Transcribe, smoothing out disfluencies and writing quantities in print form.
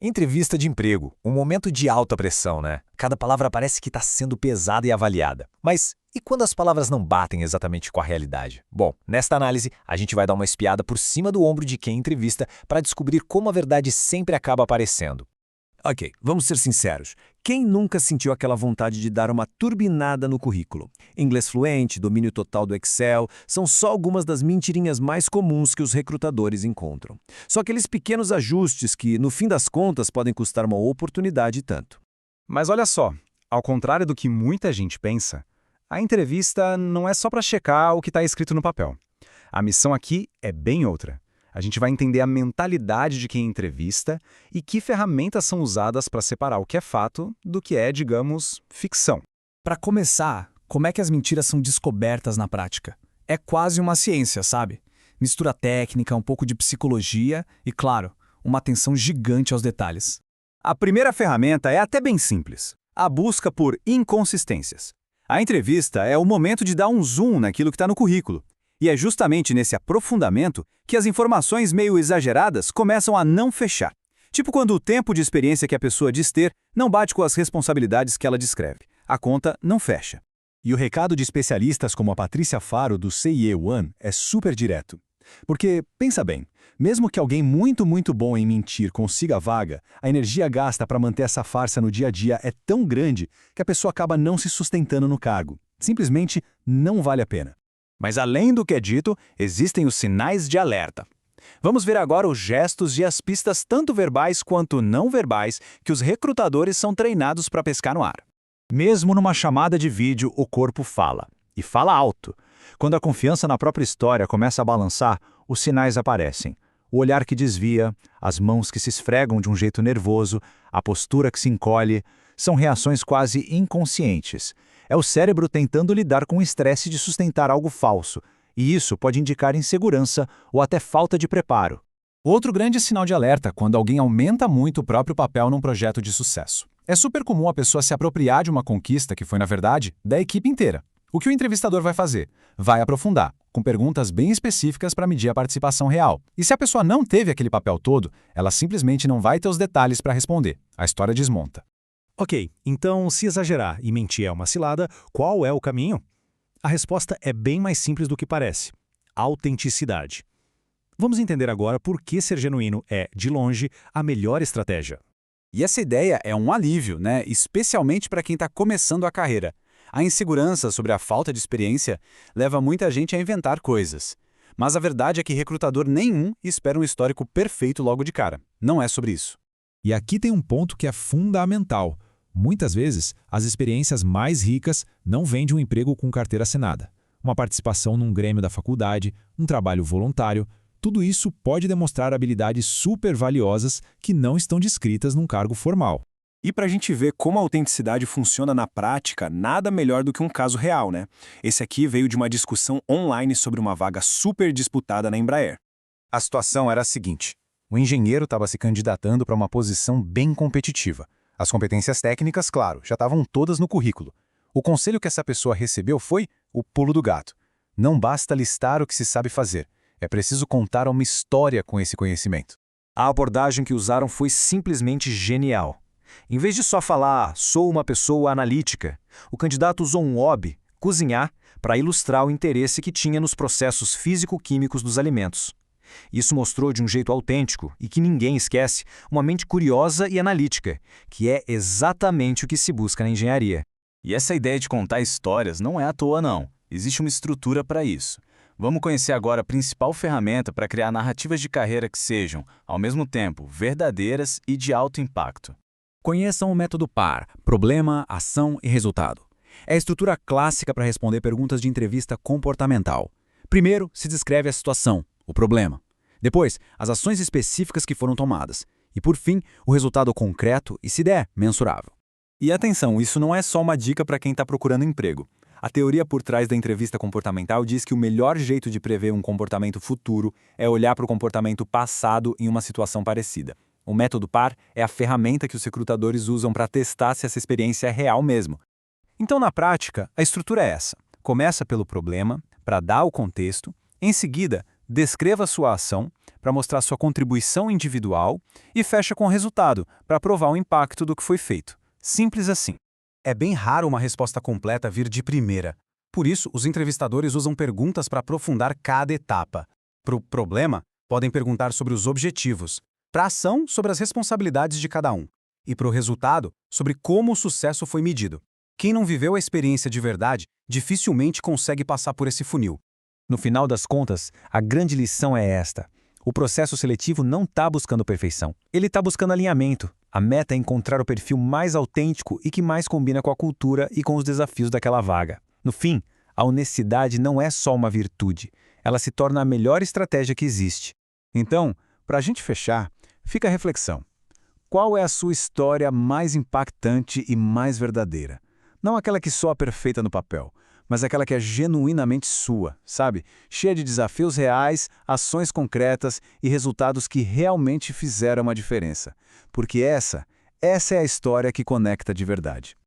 Entrevista de emprego, um momento de alta pressão, né? Cada palavra parece que está sendo pesada e avaliada. Mas e quando as palavras não batem exatamente com a realidade? Bom, nesta análise, a gente vai dar uma espiada por cima do ombro de quem entrevista para descobrir como a verdade sempre acaba aparecendo. Ok, vamos ser sinceros. Quem nunca sentiu aquela vontade de dar uma turbinada no currículo? Inglês fluente, domínio total do Excel, são só algumas das mentirinhas mais comuns que os recrutadores encontram. Só aqueles pequenos ajustes que, no fim das contas, podem custar uma oportunidade e tanto. Mas olha só, ao contrário do que muita gente pensa, a entrevista não é só para checar o que está escrito no papel. A missão aqui é bem outra. A gente vai entender a mentalidade de quem entrevista e que ferramentas são usadas para separar o que é fato do que é, digamos, ficção. Para começar, como é que as mentiras são descobertas na prática? É quase uma ciência, sabe? Mistura técnica, um pouco de psicologia e, claro, uma atenção gigante aos detalhes. A primeira ferramenta é até bem simples: a busca por inconsistências. A entrevista é o momento de dar um zoom naquilo que está no currículo. E é justamente nesse aprofundamento que as informações meio exageradas começam a não fechar. Tipo quando o tempo de experiência que a pessoa diz ter não bate com as responsabilidades que ela descreve. A conta não fecha. E o recado de especialistas como a Patrícia Faro do CIE One é super direto. Porque, pensa bem, mesmo que alguém muito bom em mentir consiga a vaga, a energia gasta para manter essa farsa no dia a dia é tão grande que a pessoa acaba não se sustentando no cargo. Simplesmente não vale a pena. Mas além do que é dito, existem os sinais de alerta. Vamos ver agora os gestos e as pistas tanto verbais quanto não verbais que os recrutadores são treinados para pescar no ar. Mesmo numa chamada de vídeo, o corpo fala. E fala alto. Quando a confiança na própria história começa a balançar, os sinais aparecem. O olhar que desvia, as mãos que se esfregam de um jeito nervoso, a postura que se encolhe, são reações quase inconscientes. É o cérebro tentando lidar com o estresse de sustentar algo falso, e isso pode indicar insegurança ou até falta de preparo. Outro grande sinal de alerta quando alguém aumenta muito o próprio papel num projeto de sucesso. É super comum a pessoa se apropriar de uma conquista que foi, na verdade, da equipe inteira. O que o entrevistador vai fazer? Vai aprofundar, com perguntas bem específicas para medir a participação real. E se a pessoa não teve aquele papel todo, ela simplesmente não vai ter os detalhes para responder. A história desmonta. Ok, então se exagerar e mentir é uma cilada, qual é o caminho? A resposta é bem mais simples do que parece: autenticidade. Vamos entender agora por que ser genuíno é, de longe, a melhor estratégia. E essa ideia é um alívio, né? Especialmente para quem está começando a carreira. A insegurança sobre a falta de experiência leva muita gente a inventar coisas. Mas a verdade é que recrutador nenhum espera um histórico perfeito logo de cara. Não é sobre isso. E aqui tem um ponto que é fundamental. Muitas vezes, as experiências mais ricas não vêm de um emprego com carteira assinada. Uma participação num grêmio da faculdade, um trabalho voluntário, tudo isso pode demonstrar habilidades super valiosas que não estão descritas num cargo formal. E para a gente ver como a autenticidade funciona na prática, nada melhor do que um caso real, né? Esse aqui veio de uma discussão online sobre uma vaga super disputada na Embraer. A situação era a seguinte: o engenheiro estava se candidatando para uma posição bem competitiva. As competências técnicas, claro, já estavam todas no currículo. O conselho que essa pessoa recebeu foi o pulo do gato. Não basta listar o que se sabe fazer, é preciso contar uma história com esse conhecimento. A abordagem que usaram foi simplesmente genial. Em vez de só falar, sou uma pessoa analítica, o candidato usou um hobby, cozinhar, para ilustrar o interesse que tinha nos processos físico-químicos dos alimentos. Isso mostrou de um jeito autêntico e que ninguém esquece uma mente curiosa e analítica, que é exatamente o que se busca na engenharia. E essa ideia de contar histórias não é à toa, não. Existe uma estrutura para isso. Vamos conhecer agora a principal ferramenta para criar narrativas de carreira que sejam, ao mesmo tempo, verdadeiras e de alto impacto. Conheçam o método PAR, problema, ação e resultado. É a estrutura clássica para responder perguntas de entrevista comportamental. Primeiro, se descreve a situação, o problema. Depois, as ações específicas que foram tomadas. E, por fim, o resultado concreto e, se der, mensurável. E atenção, isso não é só uma dica para quem está procurando emprego. A teoria por trás da entrevista comportamental diz que o melhor jeito de prever um comportamento futuro é olhar para o comportamento passado em uma situação parecida. O método PAR é a ferramenta que os recrutadores usam para testar se essa experiência é real mesmo. Então, na prática, a estrutura é essa. Começa pelo problema, para dar o contexto. Em seguida, descreva sua ação para mostrar sua contribuição individual e fecha com o resultado para provar o impacto do que foi feito. Simples assim. É bem raro uma resposta completa vir de primeira. Por isso, os entrevistadores usam perguntas para aprofundar cada etapa. Para o problema, podem perguntar sobre os objetivos. Para a ação, sobre as responsabilidades de cada um. E para o resultado, sobre como o sucesso foi medido. Quem não viveu a experiência de verdade, dificilmente consegue passar por esse funil. No final das contas, a grande lição é esta. O processo seletivo não está buscando perfeição. Ele está buscando alinhamento. A meta é encontrar o perfil mais autêntico e que mais combina com a cultura e com os desafios daquela vaga. No fim, a honestidade não é só uma virtude. Ela se torna a melhor estratégia que existe. Então, para a gente fechar, fica a reflexão. Qual é a sua história mais impactante e mais verdadeira? Não aquela que soa perfeita no papel, mas aquela que é genuinamente sua, sabe? Cheia de desafios reais, ações concretas e resultados que realmente fizeram uma diferença. Porque essa é a história que conecta de verdade.